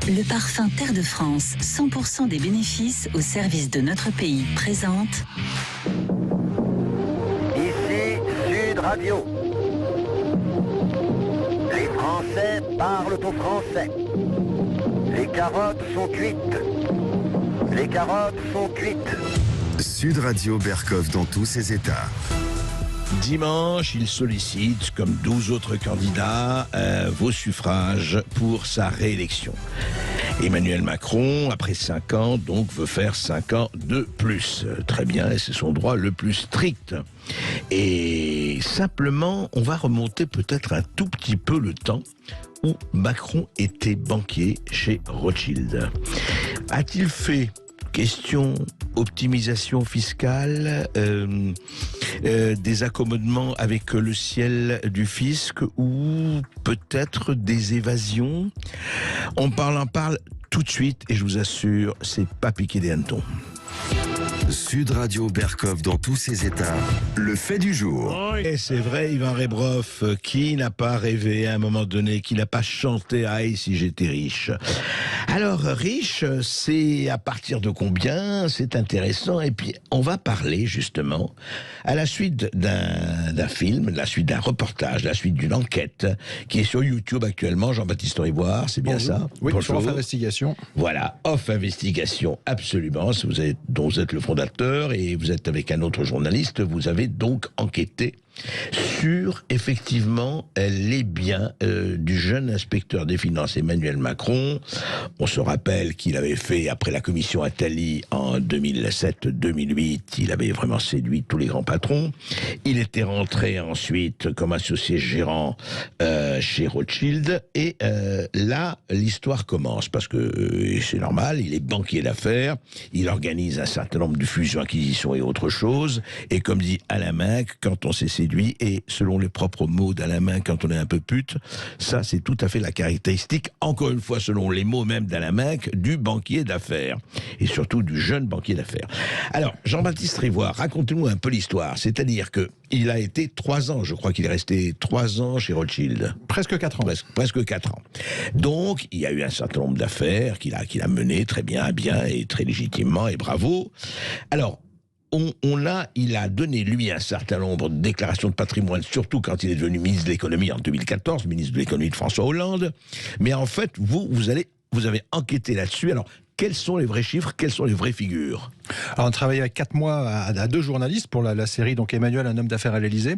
Le parfum Terre de France, 100% des bénéfices au service de notre pays, présente... Ici Sud Radio. Les Français parlent au français. Les carottes sont cuites. Les carottes sont cuites. Sud Radio Berkov dans tous ses états. Dimanche, il sollicite, comme 12 autres candidats, vos suffrages pour sa réélection. Emmanuel Macron, après 5 ans, donc veut faire 5 ans de plus. Très bien, et c'est son droit le plus strict. Et simplement, on va remonter peut-être un tout petit peu le temps où Macron était banquier chez Rothschild. A-t-il fait question optimisation fiscale, des accommodements avec le ciel du fisc ou peut-être des évasions? On parle tout de suite et je vous assure, c'est pas piqué des hannetons. Sud Radio Berkov dans tous ses états. Le fait du jour. Et c'est vrai, Yvan Rebroff, qui n'a pas rêvé à un moment donné, qui n'a pas chanté « Aïe, si j'étais riche ». Alors, riche, c'est à partir de combien? C'est intéressant. Et puis, on va parler, justement, à la suite d'un film, la suite d'un reportage, la suite d'une enquête, qui est sur YouTube actuellement. Jean-Baptiste Rivoire, c'est bien ça? Oui, sur Off Investigation. Voilà, Off Investigation, absolument. Dont vous êtes le fondateur et vous êtes avec un autre journaliste. Vous avez donc enquêté sur, effectivement, les biens du jeune inspecteur des finances Emmanuel Macron. On se rappelle qu'il avait fait, après la commission Attali en 2007-2008, il avait vraiment séduit tous les grands patrons. Il était rentré ensuite comme associé gérant chez Rothschild. Et là, l'histoire commence, parce que c'est normal, il est banquier d'affaires, il organise un certain nombre de fusions, acquisitions et autres choses. Et comme dit Alain Minc, quand on s'est séduit, et selon les propres mots d'Alain Minc, quand on est un peu pute, ça c'est tout à fait la caractéristique, encore une fois selon les mots même d'Alain Minc, du banquier d'affaires, et surtout du jeune banquier d'affaires. Alors, Jean-Baptiste Rivoire, racontez-nous un peu l'histoire, c'est-à-dire que il a été 3 ans, je crois qu'il est resté 3 ans chez Rothschild. Presque 4 ans. Presque 4 ans. Donc, il y a eu un certain nombre d'affaires qu'il a menées très bien et très légitimement, et bravo. Alors, il a donné, lui, un certain nombre de déclarations de patrimoine, surtout quand il est devenu ministre de l'économie en 2014, ministre de l'économie de François Hollande. Mais en fait, vous avez enquêté là-dessus. Alors, quels sont les vrais chiffres? Quelles sont les vraies figures? Alors, on travaillait avec 4 mois à 2 journalistes pour la série donc Emmanuel, un homme d'affaires à l'Élysée,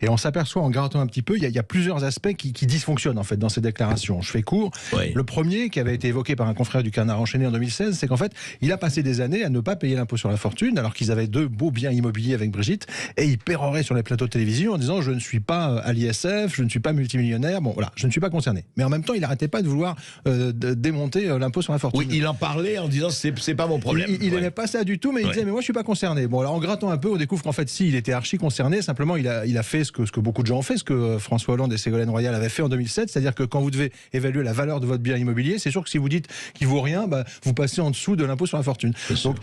et on s'aperçoit en grattant un petit peu, il y a plusieurs aspects qui dysfonctionnent en fait dans ces déclarations. Je fais court. Oui. Le premier, qui avait été évoqué par un confrère du Canard enchaîné en 2016, c'est qu'en fait, il a passé des années à ne pas payer l'impôt sur la fortune, alors qu'ils avaient 2 beaux biens immobiliers avec Brigitte, et il pérorait sur les plateaux de télévision en disant: je ne suis pas à l'ISF, je ne suis pas multimillionnaire, bon voilà, je ne suis pas concerné. Mais en même temps, il n'arrêtait pas de vouloir démonter l'impôt sur la fortune. Oui, il en parlait en disant c'est pas mon problème. Il n'aimait pas ça du tout, mais il disait mais moi je suis pas concerné. Bon, alors en grattant un peu, on découvre qu'en fait si, il était archi concerné. Simplement il a fait ce que beaucoup de gens ont fait, ce que François Hollande et Ségolène Royal avaient fait en 2007, c'est-à-dire que quand vous devez évaluer la valeur de votre bien immobilier, c'est sûr que si vous dites qu'il vaut rien, vous passez en dessous de l'impôt sur la fortune. Donc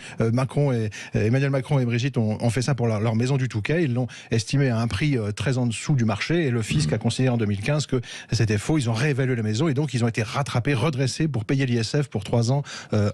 Emmanuel Macron et Brigitte ont fait ça pour leur maison du Touquet. Ils l'ont estimé à un prix très en dessous du marché, et le fisc a considéré en 2015 que c'était faux. Ils ont réévalué la maison et donc ils ont été rattrapés, redressés pour payer l'ISF pour 3 ans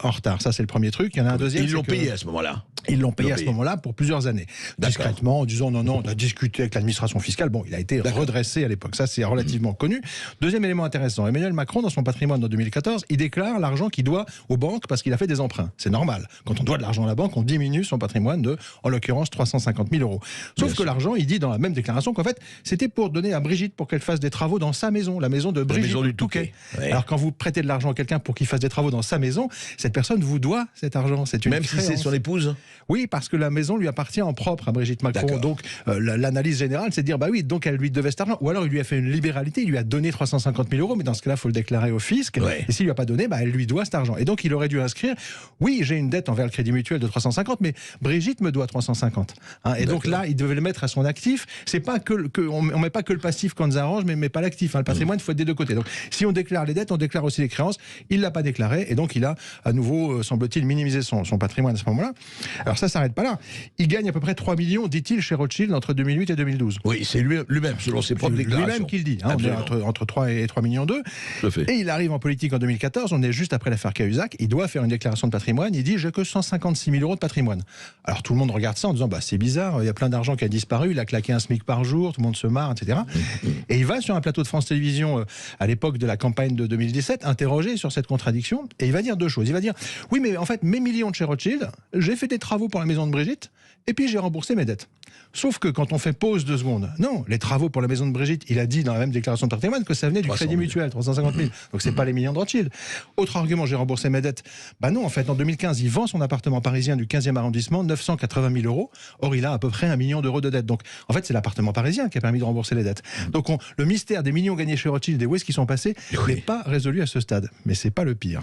en retard. Ça c'est le premier truc. Il y en a un deuxième. Ils l'ont payé à ce moment-là. Ils l'ont payé à ce moment-là pour plusieurs années. Discrètement, en disant non, on a discuté avec l'administration fiscale. Bon, il a été redressé à l'époque. Ça, c'est relativement connu. Deuxième élément intéressant. Emmanuel Macron, dans son patrimoine en 2014, il déclare l'argent qu'il doit aux banques parce qu'il a fait des emprunts. C'est normal. Quand on doit de l'argent à la banque, on diminue son patrimoine de, en l'occurrence, 350 000 euros. Sauf que l'argent, il dit dans la même déclaration qu'en fait, c'était pour donner à Brigitte pour qu'elle fasse des travaux dans sa maison, la maison de Brigitte. La maison du Touquet. Ouais. Alors, quand vous prêtez de l'argent à quelqu'un pour qu'il fasse des travaux dans sa maison, cette personne vous doit cet argent. C'est une même créance. Si c'est son épouse? Oui, parce que la maison lui appartient en propre à Brigitte Macron. Donc, l'analyse générale, c'est de dire, bah oui, donc elle lui devait cet argent. Ou alors, il lui a fait une libéralité, il lui a donné 350 000 euros, mais dans ce cas-là, il faut le déclarer au fisc. Ouais. Et s'il lui a pas donné, bah, elle lui doit cet argent. Et donc, il aurait dû inscrire, oui, j'ai une dette envers le Crédit Mutuel de 350, mais Brigitte me doit 350. Hein, et donc là, il devait le mettre à son actif. C'est pas on met pas que le passif qu'on nous arrange, mais pas l'actif. Hein. Le patrimoine, il faut être des deux côtés. Donc, si on déclare les dettes, on déclare aussi les créances. Il l'a pas déclaré, et donc il a à nouveau, semble-t-il, minimiser son patrimoine à ce moment-là. Alors ça s'arrête pas là. Il gagne à peu près 3 millions, dit-il, chez Rothschild entre 2008 et 2012. Oui, c'est lui-même, selon ses propres déclarations. Lui-même qui le dit. On est entre 3 et 3 millions 2. Et il arrive en politique en 2014, on est juste après l'affaire Cahuzac, il doit faire une déclaration de patrimoine, il dit « j'ai que 156 000 euros de patrimoine ». Alors tout le monde regarde ça en disant « c'est bizarre, il y a plein d'argent qui a disparu, il a claqué un SMIC par jour, tout le monde se marre, etc. » Et il va sur un plateau de France Télévisions, à l'époque de la campagne de 2017, interroger sur cette contradiction, et il va dire deux choses. Il va dire « oui, mais en fait, mes millions de chez Rothschild, j'ai fait des travaux pour la maison de Brigitte, et puis j'ai remboursé mes dettes. » Sauf que quand on fait pause 2 secondes, non, les travaux pour la maison de Brigitte, il a dit dans la même déclaration de patrimoine que ça venait du Crédit Mutuel, 350 000. Donc c'est pas les millions de Rothschild. Autre argument, j'ai remboursé mes dettes. Non, en fait, en 2015, il vend son appartement parisien du 15e arrondissement, 980 000 euros. Or, il a à peu près 1 million d'euros de dettes. Donc, en fait, c'est l'appartement parisien qui a permis de rembourser les dettes. Donc, le mystère des millions gagnés chez Rothschild et où est-ce qu'ils sont passés n'est pas résolu à ce stade. Mais c'est pas le pire.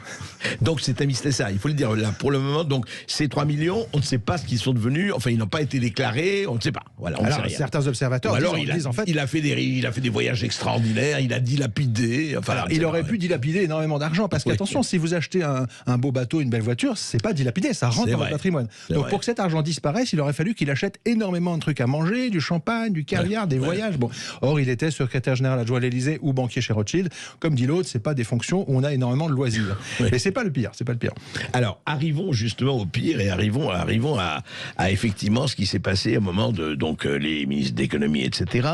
Donc, c'est un mystère, ça. Il faut le dire là, pour le moment. Donc, ces 3 millions, on ne sait pas ce qu'ils sont devenus. Enfin, ils n'ont pas été déclarés. On ne sait pas. Voilà, on ne sait rien. Certains observateurs disent en fait, il a fait des voyages extraordinaires, il a dilapidé. Enfin, alors, il aurait pu dilapider énormément d'argent parce qu'attention, si vous achetez un beau bateau, une belle voiture, c'est pas dilapidé, ça rentre dans votre patrimoine. Donc pour que cet argent disparaisse, il aurait fallu qu'il achète énormément de trucs à manger, du champagne, du caviar, des voyages. Bon, or il était secrétaire général adjoint à l'Élysée ou banquier chez Rothschild. Comme dit l'autre, c'est pas des fonctions où on a énormément de loisirs. Mais c'est pas le pire, c'est pas le pire. Alors arrivons justement au pire et arrivons à effectivement ce qui s'est passé au moment de donc les ministres d'économie, etc.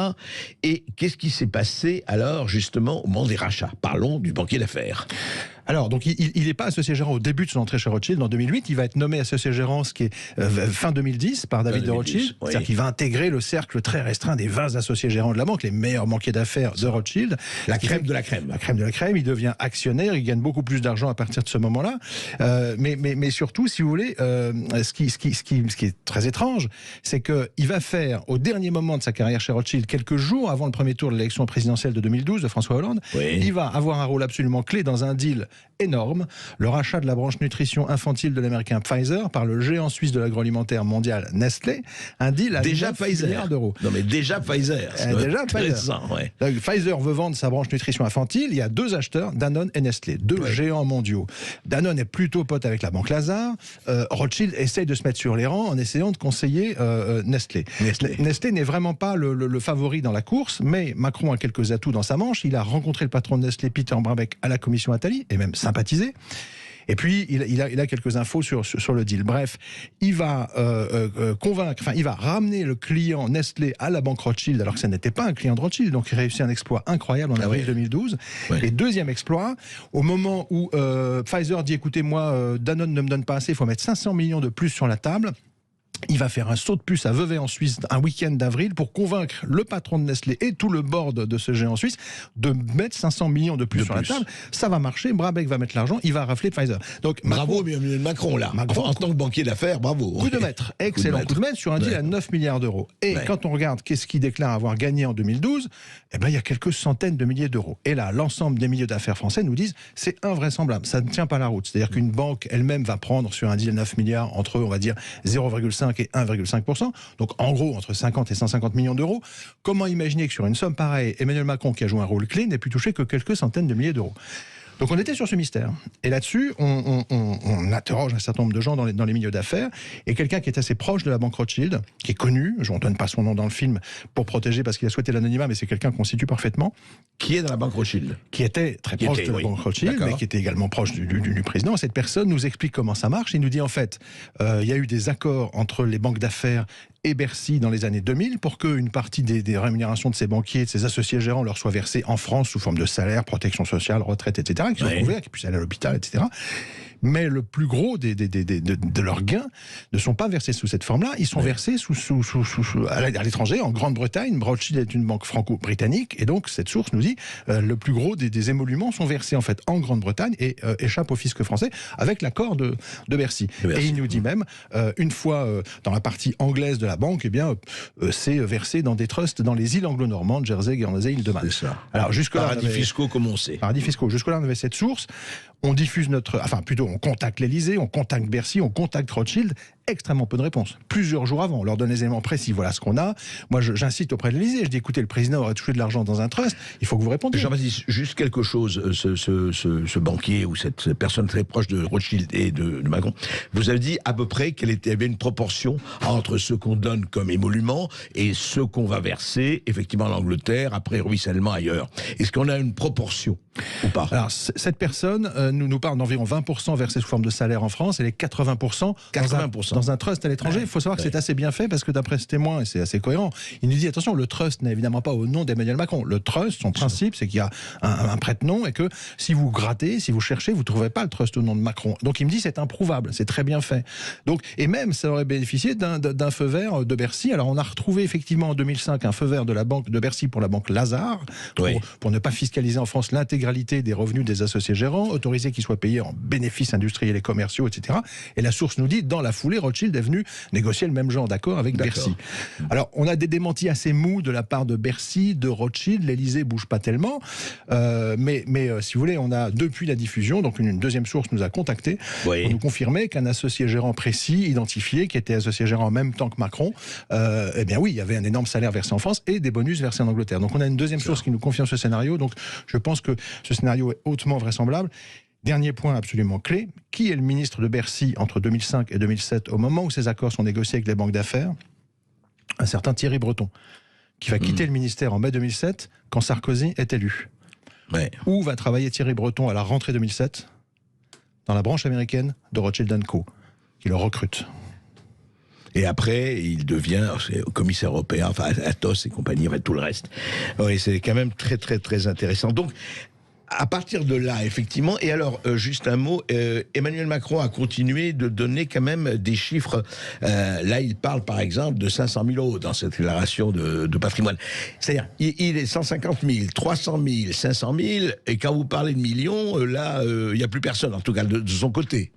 Et qu'est-ce qui s'est passé alors justement au moment des rachats? Parlons du banquier d'affaires. Alors, donc, il n'est pas associé gérant au début de son entrée chez Rothschild en 2008. Il va être nommé associé gérant, ce qui est fin 2010, par David de Rothschild. Oui. C'est-à-dire qu'il va intégrer le cercle très restreint des 20 associés gérants de la banque, les meilleurs banquiers d'affaires de Rothschild. La crème de la crème. La crème de la crème. Il devient actionnaire. Il gagne beaucoup plus d'argent à partir de ce moment-là. Mais surtout, si vous voulez, ce qui est très étrange, c'est qu'il va faire, au dernier moment de sa carrière chez Rothschild, quelques jours avant le premier tour de l'élection présidentielle de 2012 de François Hollande, il va avoir un rôle absolument clé dans un deal énorme, le rachat de la branche nutrition infantile de l'américain Pfizer par le géant suisse de l'agroalimentaire mondial Nestlé, un deal à déjà 9 milliards d'euros. Non mais déjà Pfizer. Déjà Pfizer. Donc, Pfizer veut vendre sa branche nutrition infantile, il y a 2 acheteurs, Danone et Nestlé, 2 géants mondiaux. Danone est plutôt pote avec la banque Lazare, Rothschild essaye de se mettre sur les rangs en essayant de conseiller Nestlé. Nestlé n'est vraiment pas le favori dans la course, mais Macron a quelques atouts dans sa manche, il a rencontré le patron de Nestlé, Peter Brabeck, à la commission Attali, et même sympathisé. Et puis, il a quelques infos sur le deal. Bref, il va il va ramener le client Nestlé à la banque Rothschild, alors que ça n'était pas un client de Rothschild, donc il réussit un exploit incroyable en avril 2012. Et deuxième exploit, au moment où Pfizer dit, écoutez, moi, Danone ne me donne pas assez, il faut mettre 500 millions de plus sur la table. Il va faire un saut de puce à Vevey en Suisse un week-end d'avril pour convaincre le patron de Nestlé et tout le board de ce géant suisse de mettre 500 millions de plus sur la table. Ça va marcher, Brabeck va mettre l'argent, il va rafler Pfizer. Donc, bravo Macron là. Macron, en tant que banquier d'affaires, bravo. Coup de maître, excellent coup de maître sur un deal à 9 milliards d'euros. Et quand on regarde qu'est-ce qu'il déclare avoir gagné en 2012, il y a quelques centaines de milliers d'euros. Et là, l'ensemble des milieux d'affaires français nous disent c'est invraisemblable, ça ne tient pas la route. C'est-à-dire qu'une banque elle-même va prendre sur un deal à 9 milliards entre, on va dire, 0,5 et 1,5%, donc en gros entre 50 et 150 millions d'euros. Comment imaginer que sur une somme pareille, Emmanuel Macron, qui a joué un rôle clé, n'ait pu toucher que quelques centaines de milliers d'euros? Donc on était sur ce mystère. Et là-dessus, on interroge un certain nombre de gens dans les milieux d'affaires, et quelqu'un qui est assez proche de la banque Rothschild, qui est connu, je ne donne pas son nom dans le film pour protéger parce qu'il a souhaité l'anonymat, mais c'est quelqu'un qu'on situe parfaitement. Qui est dans la banque Rothschild? Qui était très proche de la banque Rothschild, mais qui était également proche du président. Cette personne nous explique comment ça marche. Il nous dit en fait, il y a eu des accords entre les banques d'affaires et Bercy dans les années 2000 pour qu'une partie des rémunérations de ces banquiers, de ces associés gérants leur soit versée en France sous forme de salaire, protection sociale, retraite, etc., qui soient couverts, qui puissent aller à l'hôpital, etc. Mais le plus gros de leurs gains ne sont pas versés sous cette forme-là, ils sont versés à l'étranger, en Grande-Bretagne. Rothschild est une banque franco-britannique, et donc cette source nous dit le plus gros des émoluments sont versés en fait en Grande-Bretagne et échappent au fisc français avec l'accord de Bercy. Et il nous dit même, une fois dans la partie anglaise de la banque, c'est versé dans des trusts dans les îles anglo-normandes, Jersey, Guernsey, Île-de-Man. C'est ça. Alors jusque-là, paradis fiscaux comme on sait. Paradis fiscaux. Jusque-là, on avait cette source. On diffuse on contacte l'Élysée, on contacte Bercy, on contacte Rothschild, extrêmement peu de réponses. Plusieurs jours avant, on leur donne les éléments précis. Voilà ce qu'on a. Moi, j'incite auprès de l'Élysée. Je dis, écoutez, le président aurait touché de l'argent dans un trust. Il faut que vous répondiez. Jean-Baptiste, juste quelque chose. Ce banquier ou cette personne très proche de Rothschild et de Macron, vous avez dit à peu près qu'il y avait une proportion entre ce qu'on donne comme émolument et ce qu'on va verser, effectivement, à l'Angleterre, après ruissellement ailleurs. Est-ce qu'on a une proportion ou pas? Alors, cette personne nous parle d'environ 20% versés sous forme de salaire en France et les 80%, dans un trust à l'étranger. Il faut savoir que c'est assez bien fait parce que d'après ce témoin, et c'est assez cohérent, il nous dit attention, le trust n'est évidemment pas au nom d'Emmanuel Macron. Le trust, son principe, c'est qu'il y a un prête-nom et que si vous grattez, si vous cherchez, vous ne trouverez pas le trust au nom de Macron. Donc il me dit c'est improuvable, c'est très bien fait. Donc, et même ça aurait bénéficié d'un feu vert de Bercy. Alors on a retrouvé effectivement en 2005 un feu vert de la banque de Bercy pour la banque Lazare, pour ne pas fiscaliser en France l'intégralité des revenus des associés gérants, autoriser qu'ils soient payés en bénéfices industriels et commerciaux, etc. Et la source nous dit, dans la foulée, Rothschild est venu négocier le même genre d'accord avec Bercy. Alors, on a des démentis assez mous de la part de Bercy, de Rothschild, l'Élysée bouge pas tellement, mais si vous voulez, on a, depuis la diffusion, donc une deuxième source nous a contactés pour nous confirmer qu'un associé gérant précis, identifié, qui était associé gérant en même temps que Macron, eh bien oui, il y avait un énorme salaire versé en France et des bonus versés en Angleterre. Donc on a une deuxième source qui nous confirme ce scénario, donc je pense que ce scénario est hautement vraisemblable. Dernier point absolument clé, qui est le ministre de Bercy entre 2005 et 2007, au moment où ces accords sont négociés avec les banques d'affaires? Un certain Thierry Breton, qui va quitter le ministère en mai 2007, quand Sarkozy est élu. Où va travailler Thierry Breton à la rentrée 2007? Dans la branche américaine de Rothschild & Co, qui le recrute. Et après, il devient commissaire européen, enfin Athos et compagnie, enfin, tout le reste. Oui, c'est quand même très, très, très intéressant. Donc, à partir de là, effectivement, et alors, juste un mot, Emmanuel Macron a continué de donner quand même des chiffres. Là, il parle, par exemple, de 500 000 euros dans cette déclaration de patrimoine. C'est-à-dire, il est 150 000, 300 000, 500 000, et quand vous parlez de millions, là, il n'y a plus personne, en tout cas, de son côté.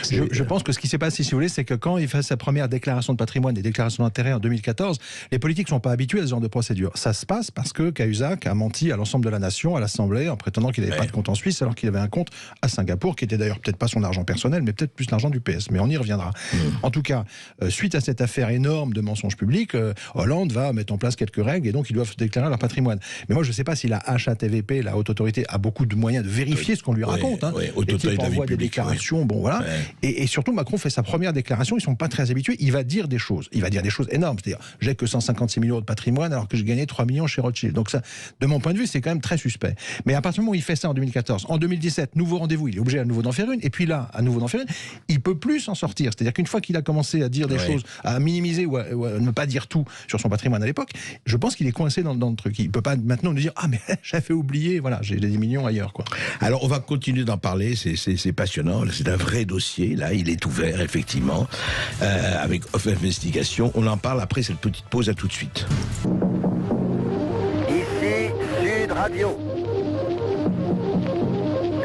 Je pense que ce qui s'est passé, si vous voulez, c'est que quand il fait sa première déclaration de patrimoine et déclaration d'intérêt en 2014, les politiques ne sont pas habitués à ce genre de procédure. Ça se passe parce que Cahuzac a menti à l'ensemble de la nation, à l'Assemblée, en prétendant qu'il n'avait pas de compte en Suisse, alors qu'il avait un compte à Singapour, qui était d'ailleurs peut-être pas son argent personnel, mais peut-être plus l'argent du PS. Mais on y reviendra. En tout cas, suite à cette affaire énorme de mensonges publics, Hollande va mettre en place quelques règles et donc ils doivent déclarer leur patrimoine. Mais moi, je ne sais pas si la HATVP, la Haute Autorité, a beaucoup de moyens de vérifier ce qu'on lui raconte. Les types envoient des déclarations, bon voilà. Et surtout, Macron fait sa première déclaration, ils ne sont pas très habitués, il va dire des choses. Il va dire des choses énormes, c'est-à-dire, j'ai que 156 millions de patrimoine alors que j'ai gagné 3 millions chez Rothschild. Donc ça, de mon point de vue, c'est quand même très suspect. Mais à partir du moment où il fait ça en 2014, en 2017, nouveau rendez-vous, il est obligé à nouveau d'en faire une, et puis là, à nouveau d'en faire une, il peut plus s'en sortir. C'est-à-dire qu'une fois qu'il a commencé à dire des choses, à minimiser ou à ne pas dire tout sur son patrimoine à l'époque, je pense qu'il est coincé dans le truc. Il ne peut pas maintenant nous dire, ah mais j'avais oublié, voilà, j'ai des millions ailleurs, quoi. Alors, on va continuer d'en parler, c'est passionnant, c'est un vrai dossier, là, il est ouvert, effectivement, avec Off Investigation. On en parle après cette petite pause, à tout de suite. Ici Sud Radio.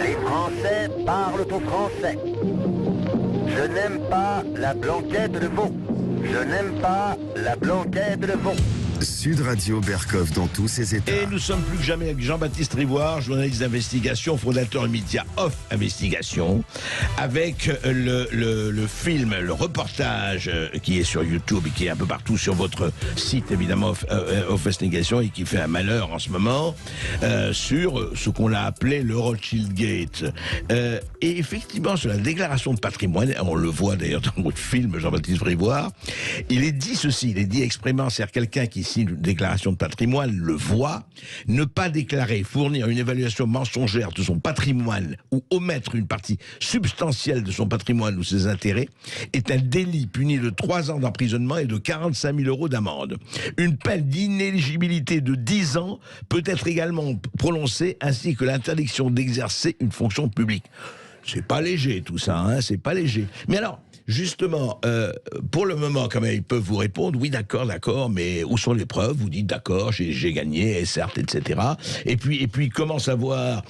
Les Français parlent au français. Je n'aime pas la blanquette de veau. Je n'aime pas la blanquette de veau. Sud Radio Berkov dans tous ses états. Et nous sommes plus que jamais avec Jean-Baptiste Rivoire, journaliste d'investigation, fondateur du média Off Investigation, avec le film, le reportage qui est sur YouTube et qui est un peu partout sur votre site, évidemment, Off Investigation, et qui fait un malheur en ce moment, sur ce qu'on a appelé le Rothschild Gate. Et effectivement, sur la déclaration de patrimoine, on le voit d'ailleurs dans votre film, Jean-Baptiste Rivoire, il est dit ceci, il est dit expressément, c'est-à-dire quelqu'un qui signe une déclaration de patrimoine le voit, ne pas déclarer, fournir une évaluation mensongère de son patrimoine ou omettre une partie substantielle de son patrimoine ou ses intérêts est un délit puni de 3 ans d'emprisonnement et de 45 000 euros d'amende. Une peine d'inéligibilité de 10 ans peut être également prononcée, ainsi que l'interdiction d'exercer une fonction publique. C'est pas léger tout ça, hein, c'est pas léger. Mais alors, justement, pour le moment, quand même, ils peuvent vous répondre, oui, d'accord, mais où sont les preuves? Vous dites, d'accord, j'ai gagné, certes, etc. Et puis, comment savoir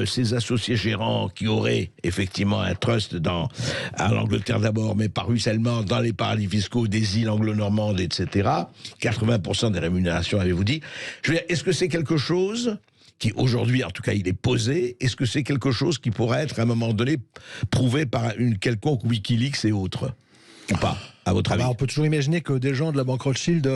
ces associés gérants qui auraient effectivement un trust à l'Angleterre d'abord, mais par ruissellement dans les paradis fiscaux des îles anglo-normandes, etc. 80% des rémunérations, avez-vous dit. Je veux dire, est-ce que c'est quelque chose qui aujourd'hui, en tout cas, il est posé? Est-ce que c'est quelque chose qui pourrait être, à un moment donné, prouvé par une quelconque Wikileaks et autres? Ou pas, à votre avis? On peut toujours imaginer que des gens de la banque Rothschild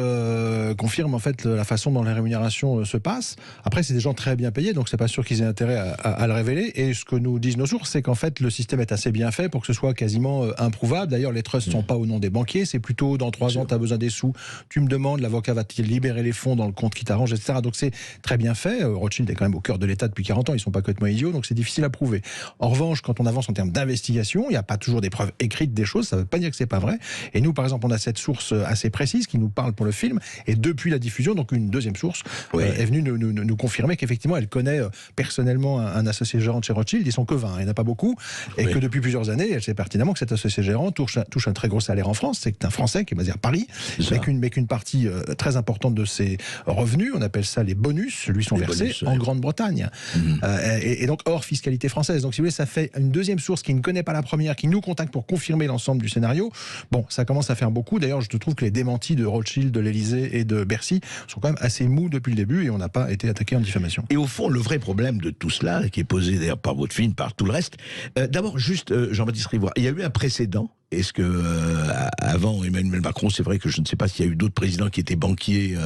confirment en fait la façon dont les rémunérations se passent. Après, c'est des gens très bien payés, donc c'est pas sûr qu'ils aient intérêt à le révéler. Et ce que nous disent nos sources, c'est qu'en fait, le système est assez bien fait pour que ce soit quasiment improuvable. D'ailleurs, les trusts sont pas au nom des banquiers, c'est plutôt dans 3 ans, tu as besoin des sous, tu me demandes, l'avocat va-t-il libérer les fonds dans le compte qui t'arrange, etc. Donc c'est très bien fait. Rothschild est quand même au cœur de l'État depuis 40 ans, ils sont pas complètement idiots, donc c'est difficile à prouver. En revanche, quand on avance en termes d'investigation, il n'y a pas toujours des preuves écrites des choses, ça veut pas dire que c'est pas vrai. Et nous, par exemple, on a cette source assez précise qui nous parle pour le film, et depuis la diffusion, donc une deuxième source est venue nous confirmer qu'effectivement, elle connaît personnellement un associé gérant de chez Rothschild, ils sont que 20, il n'y en a pas beaucoup, et que depuis plusieurs années, elle sait pertinemment que cet associé gérant touche un très gros salaire en France, c'est un Français qui est basé à Paris, mais qu'une partie très importante de ses revenus, on appelle ça les bonus, lui sont versés en Grande-Bretagne, et donc hors fiscalité française. Donc si vous voulez, ça fait une deuxième source qui ne connaît pas la première, qui nous contacte pour confirmer l'ensemble du scénario. Bon, ça commence à faire beaucoup. D'ailleurs, je trouve que les démentis de Rothschild, de l'Élysée et de Bercy sont quand même assez mous depuis le début, et on n'a pas été attaqué en diffamation. Et au fond, le vrai problème de tout cela, qui est posé d'ailleurs par votre film, par tout le reste, d'abord juste, Jean-Baptiste Rivoire, il y a eu un précédent. Est-ce que avant Emmanuel Macron, c'est vrai que je ne sais pas s'il y a eu d'autres présidents qui étaient banquiers.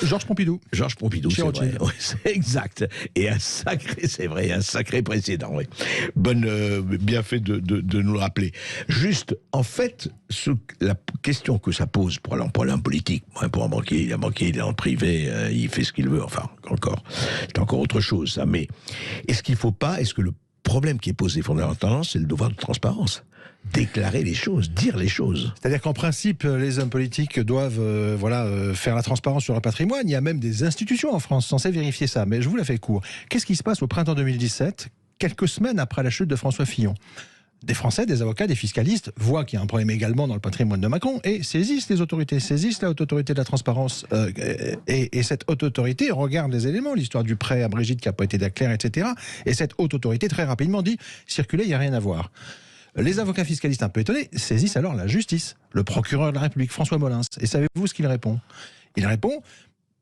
Georges Pompidou. Georges Pompidou, chez c'est Rothschild. vrai. Oui, c'est exact. Et un sacré précédent. Oui. Bien fait de nous le rappeler. Juste, en fait, la question que ça pose pour l'homme politique, pour un banquier, il est en privé, il fait ce qu'il veut. Enfin, c'est encore autre chose, ça. Mais est-ce que le problème qui est posé fondamentalement, c'est le devoir de transparence? Déclarer les choses, dire les choses. C'est-à-dire qu'en principe, les hommes politiques doivent faire la transparence sur leur patrimoine. Il y a même des institutions en France censées vérifier ça. Mais je vous la fais court. Qu'est-ce qui se passe au printemps 2017, quelques semaines après la chute de François Fillon? Des Français, des avocats, des fiscalistes voient qu'il y a un problème également dans le patrimoine de Macron et saisissent les autorités, saisissent la haute autorité de la transparence. Et cette haute autorité regarde les éléments, l'histoire du prêt à Brigitte qui n'a pas été claire, etc. Et cette haute autorité, très rapidement, dit « circuler, il n'y a rien à voir ». Les avocats fiscalistes un peu étonnés saisissent alors la justice, le procureur de la République, François Molins. Et savez-vous ce qu'il répond? Il répond: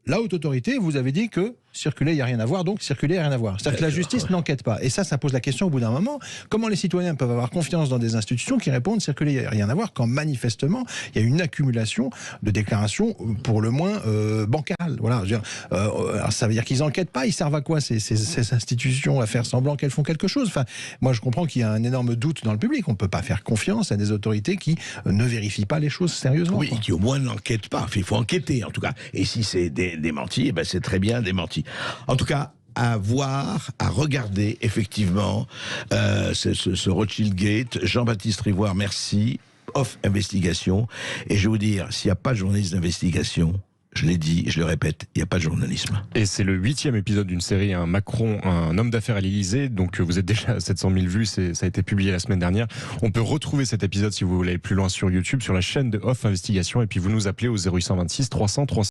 la haute autorité vous avez dit que circuler, il n'y a rien à voir, donc circuler, il n'y a rien à voir. C'est-à-dire que la justice n'enquête pas. Et ça pose la question au bout d'un moment, comment les citoyens peuvent avoir confiance dans des institutions qui répondent circuler, il n'y a rien à voir, quand manifestement, il y a une accumulation de déclarations pour le moins bancales. Voilà. Alors ça veut dire qu'ils n'enquêtent pas, ils servent à quoi ces institutions à faire semblant qu'elles font quelque chose? Enfin, moi je comprends qu'il y a un énorme doute dans le public, on ne peut pas faire confiance à des autorités qui ne vérifient pas les choses sérieusement. Oui, qui au moins n'enquêtent pas. Il faut enquêter en tout cas. Et si c'est démenti, c'est très bien démenti. En tout cas, à voir, à regarder effectivement ce Rothschild Gate. Jean-Baptiste Rivoire, merci. Off Investigation. Et je vais vous dire, s'il n'y a pas de journaliste d'investigation, je l'ai dit, je le répète, il n'y a pas de journalisme. Et c'est le 8e épisode d'une série, un Macron, un homme d'affaires à l'Élysée. Donc vous êtes déjà à 700 000 vues, ça a été publié la semaine dernière. On peut retrouver cet épisode si vous voulez aller plus loin sur YouTube, sur la chaîne de Off Investigation. Et puis vous nous appelez au 0826 300 300.